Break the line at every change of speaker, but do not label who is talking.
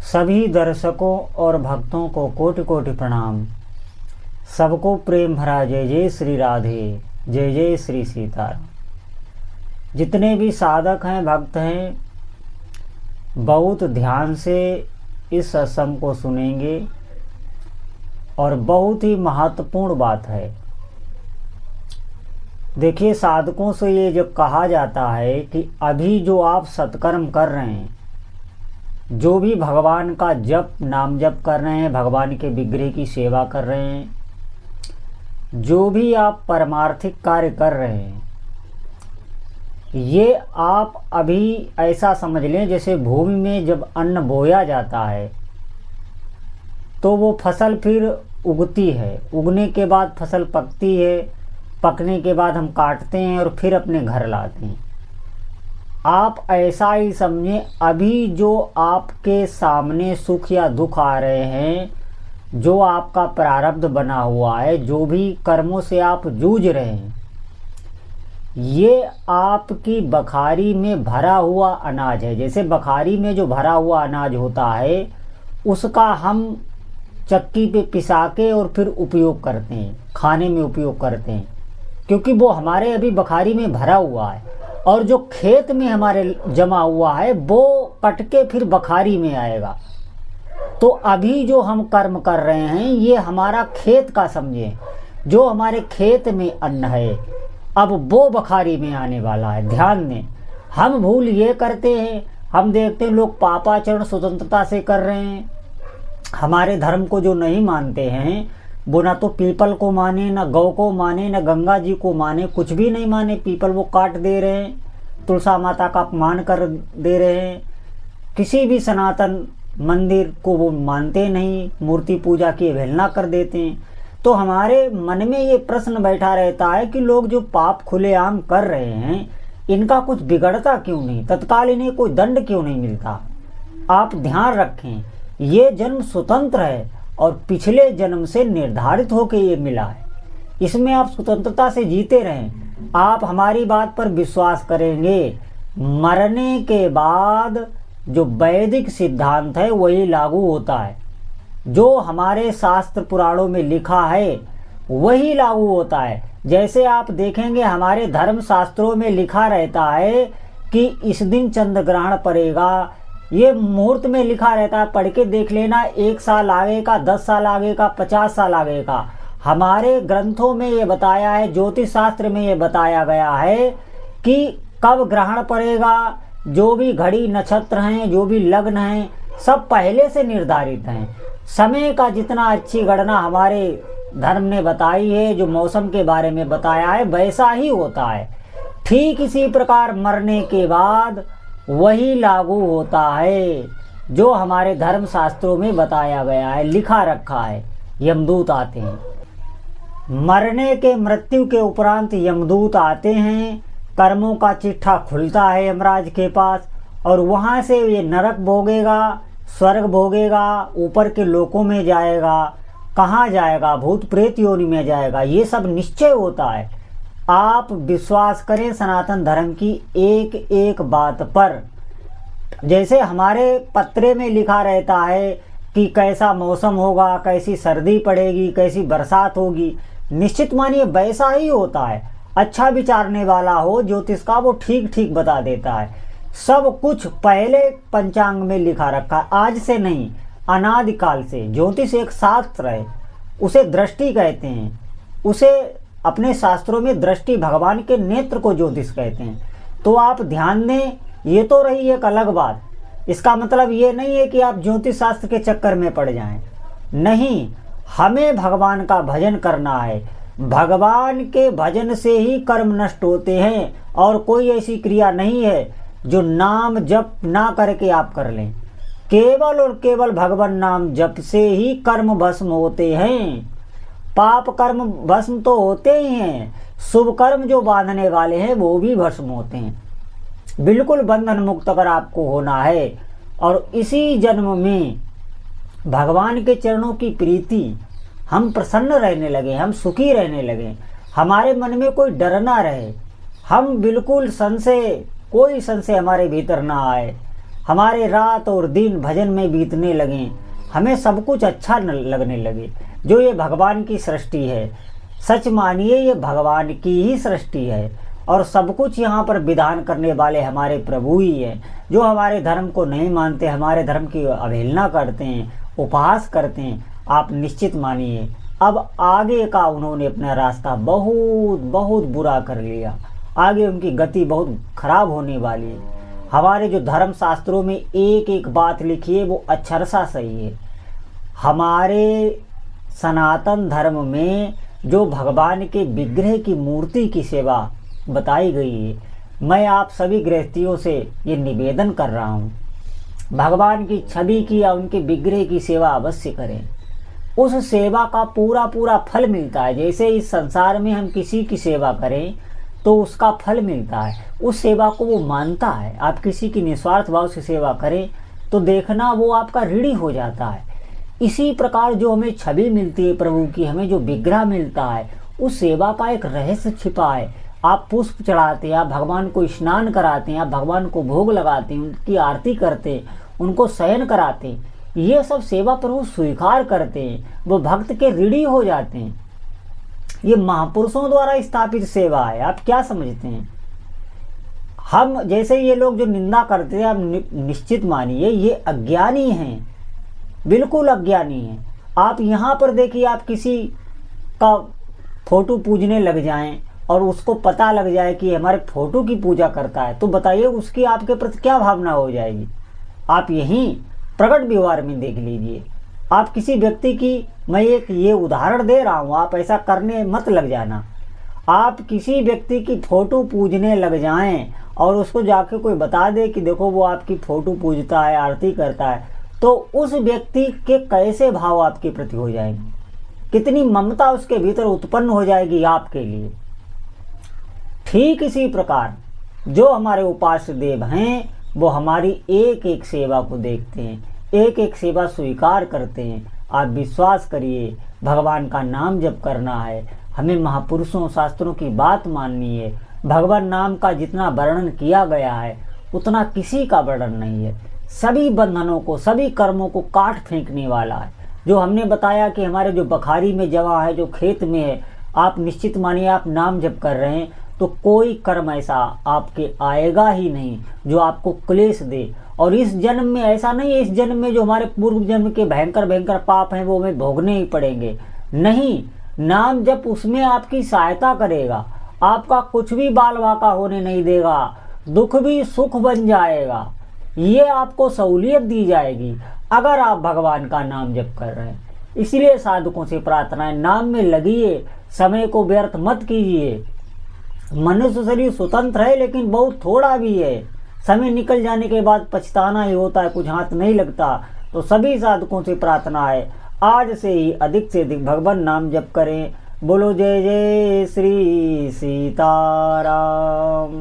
सभी दर्शकों और भक्तों को कोटि कोटि प्रणाम। सबको प्रेम भरा जय जय श्री राधे, जय जय श्री सीताराम। जितने भी साधक हैं, भक्त हैं, बहुत ध्यान से इस सत्संग को सुनेंगे और बहुत ही महत्वपूर्ण बात है। देखिए, साधकों से ये जो कहा जाता है कि अभी जो आप सत्कर्म कर रहे हैं, जो भी भगवान का जप नाम जप कर रहे हैं, भगवान के विग्रह की सेवा कर रहे हैं, जो भी आप परमार्थिक कार्य कर रहे हैं, ये आप अभी ऐसा समझ लें जैसे भूमि में जब अन्न बोया जाता है तो वो फसल फिर उगती है, उगने के बाद फसल पकती है, पकने के बाद हम काटते हैं और फिर अपने घर लाते हैं। आप ऐसा ही समझें, अभी जो आपके सामने सुख या दुख आ रहे हैं, जो आपका प्रारब्ध बना हुआ है, जो भी कर्मों से आप जूझ रहे हैं, ये आपकी बखारी में भरा हुआ अनाज है। जैसे बखारी में जो भरा हुआ अनाज होता है, उसका हम चक्की पे पिसा के और फिर उपयोग करते हैं, खाने में उपयोग करते हैं, क्योंकि वो हमारे अभी बखारी में भरा हुआ है। और जो खेत में हमारे जमा हुआ है वो कट के फिर बखारी में आएगा। तो अभी जो हम कर्म कर रहे हैं ये हमारा खेत का समझें, जो हमारे खेत में अन्न है, अब वो बखारी में आने वाला है। ध्यान दें, हम भूल ये करते हैं, हम देखते हैं लोग पापाचरण स्वतंत्रता से कर रहे हैं। हमारे धर्म को जो नहीं मानते हैं वो ना तो पीपल को माने, ना गौ को माने, ना गंगा जी को माने, कुछ भी नहीं माने। पीपल वो काट दे रहे हैं, तुलसा माता का अपमान कर दे रहे हैं, किसी भी सनातन मंदिर को वो मानते नहीं, मूर्ति पूजा की अवहेलना कर देते हैं। तो हमारे मन में ये प्रश्न बैठा रहता है कि लोग जो पाप खुलेआम कर रहे हैं, इनका कुछ बिगड़ता क्यों नहीं, तत्काल इन्हें कोई दंड क्यों नहीं मिलता। आप ध्यान रखें, ये जन्म स्वतंत्र है और पिछले जन्म से निर्धारित होकर ये मिला है। इसमें आप स्वतंत्रता से जीते रहें। आप हमारी बात पर विश्वास करेंगे, मरने के बाद जो वैदिक सिद्धांत है वही लागू होता है। जो हमारे शास्त्र पुराणों में लिखा है वही लागू होता है। जैसे आप देखेंगे हमारे धर्म शास्त्रों में लिखा रहता है कि इस दिन चंद्र ग्रहण पड़ेगा, ये मुहूर्त में लिखा रहता है, पढ़ के देख लेना। 1 साल आगे का, 10 साल आगे का, 50 साल आगे का हमारे ग्रंथों में ये बताया है, ज्योतिष शास्त्र में ये बताया गया है कि कब ग्रहण पड़ेगा। जो भी घड़ी नक्षत्र हैं, जो भी लग्न हैं, सब पहले से निर्धारित हैं। समय का जितना अच्छी गणना हमारे धर्म ने बताई है, जो मौसम के बारे में बताया है, वैसा ही होता है। ठीक इसी प्रकार मरने के बाद वही लागू होता है जो हमारे धर्म शास्त्रों में बताया गया है, लिखा रखा है। यमदूत आते हैं, मरने के मृत्यु के उपरांत यमदूत आते हैं, कर्मों का चिट्ठा खुलता है यमराज के पास, और वहाँ से ये नरक भोगेगा, स्वर्ग भोगेगा, ऊपर के लोकों में जाएगा, कहाँ जाएगा, भूत प्रेत योनि में जाएगा, ये सब निश्चय होता है। आप विश्वास करें सनातन धर्म की एक एक बात पर। जैसे हमारे पत्रे में लिखा रहता है कि कैसा मौसम होगा, कैसी सर्दी पड़ेगी, कैसी बरसात होगी, निश्चित मानिए वैसा ही होता है। अच्छा विचारने वाला हो ज्योतिष का, वो ठीक ठीक बता देता है। सब कुछ पहले पंचांग में लिखा रखा है, आज से नहीं, अनादिकाल से। ज्योतिष एक शास्त्र है, उसे दृष्टि कहते हैं, उसे अपने शास्त्रों में दृष्टि, भगवान के नेत्र को ज्योतिष कहते हैं। तो आप ध्यान दें, ये तो रही एक अलग बात। इसका मतलब ये नहीं है कि आप ज्योतिष शास्त्र के चक्कर में पड़ जाएं, नहीं। हमें भगवान का भजन करना है, भगवान के भजन से ही कर्म नष्ट होते हैं, और कोई ऐसी क्रिया नहीं है जो नाम जप ना करके आप कर लें। केवल और केवल भगवान नाम जप से ही कर्म भस्म होते हैं। पाप कर्म भस्म तो होते ही हैं, शुभ कर्म जो बांधने वाले हैं वो भी भस्म होते हैं। बिल्कुल बंधन मुक्त अगर आपको होना है और इसी जन्म में भगवान के चरणों की प्रीति, हम प्रसन्न रहने लगे, हम सुखी रहने लगे, हमारे मन में कोई डर ना रहे, हम बिल्कुल संशय, कोई संशय हमारे भीतर ना आए, हमारे रात और दिन भजन में बीतने लगे, हमें सब कुछ अच्छा लगने लगे। जो ये भगवान की सृष्टि है, सच मानिए ये भगवान की ही सृष्टि है और सब कुछ यहाँ पर विधान करने वाले हमारे प्रभु ही हैं। जो हमारे धर्म को नहीं मानते, हमारे धर्म की अवहेलना करते हैं, उपहास करते हैं, आप निश्चित मानिए अब आगे का उन्होंने अपना रास्ता बहुत बहुत बुरा कर लिया। आगे उनकी गति बहुत खराब होने वाली है। हमारे जो धर्म शास्त्रों में एक एक बात लिखी है वो अक्षरशः सही है। हमारे सनातन धर्म में जो भगवान के विग्रह की मूर्ति की सेवा बताई गई है, मैं आप सभी गृहस्थियों से ये निवेदन कर रहा हूँ, भगवान की छवि की या उनके विग्रह की सेवा अवश्य करें। उस सेवा का पूरा पूरा फल मिलता है। जैसे इस संसार में हम किसी की सेवा करें तो उसका फल मिलता है, उस सेवा को वो मानता है। आप किसी की निस्वार्थ भाव से सेवा करें तो देखना वो आपका ऋणी हो जाता है। इसी प्रकार जो हमें छवि मिलती है प्रभु की, हमें जो विग्रह मिलता है, उस सेवा का एक रहस्य छिपा है। आप पुष्प चढ़ाते हैं, आप भगवान को स्नान कराते हैं, आप भगवान को भोग लगाते हैं, उनकी आरती करते हैं, उनको शयन कराते हैं, ये सब सेवा प्रभु स्वीकार करते हैं, वो भक्त के ऋणी हो जाते हैं। ये महापुरुषों द्वारा स्थापित सेवा है। आप क्या समझते हैं? हम जैसे ये लोग जो निंदा करते हैं, आप निश्चित मानिए ये अज्ञानी हैं, बिल्कुल अज्ञानी हैं। आप यहाँ पर देखिए, आप किसी का फोटो पूजने लग जाएं और उसको पता लग जाए कि हमारे फोटो की पूजा करता है, तो बताइए उसकी आपके प्रति क्या भावना हो जाएगी। आप यहीं प्रकट व्यवहार में देख लीजिए। आप किसी व्यक्ति की, मैं एक ये उदाहरण दे रहा हूँ, आप ऐसा करने मत लग जाना। आप किसी व्यक्ति की फोटो पूजने लग जाएं और उसको जाके कोई बता दे कि देखो वो आपकी फोटो पूजता है, आरती करता है, तो उस व्यक्ति के कैसे भाव आपके प्रति हो जाएंगे, कितनी ममता उसके भीतर उत्पन्न हो जाएगी आपके लिए। ठीक इसी प्रकार जो हमारे उपास्य देव हैं वो हमारी एक एक सेवा को देखते हैं, एक एक सेवा स्वीकार करते हैं। आप विश्वास करिए, भगवान का नाम जप करना है, हमें महापुरुषों शास्त्रों की बात माननी है। भगवान नाम का जितना वर्णन किया गया है उतना किसी का वर्णन नहीं है। सभी बंधनों को, सभी कर्मों को काट फेंकने वाला है। जो हमने बताया कि हमारे जो बखारी में जवा है, जो खेत में है, आप निश्चित मानिए आप नाम जप कर रहे हैं तो कोई कर्म ऐसा आपके आएगा ही नहीं जो आपको क्लेश दे। और इस जन्म में ऐसा नहीं है, इस जन्म में जो हमारे पूर्व जन्म के भयंकर भयंकर पाप हैं वो हमें भोगने ही पड़ेंगे। नहीं, नाम जप उसमें आपकी सहायता करेगा, आपका कुछ भी बाल वाका होने नहीं देगा, दुख भी सुख बन जाएगा। ये आपको सहूलियत दी जाएगी अगर आप भगवान का नाम जप कर रहे हैं। इसलिए साधुकों से प्रार्थना है, नाम में लगिए, समय को व्यर्थ मत कीजिए। मनुष्य शरीर स्वतंत्र है लेकिन बहुत थोड़ा भी है, समय निकल जाने के बाद पछताना ही होता है, कुछ हाथ नहीं लगता। तो सभी साधकों से प्रार्थना है, आज से ही अधिक से अधिक भगवान नाम जप करें। बोलो जय जय श्री सीताराम।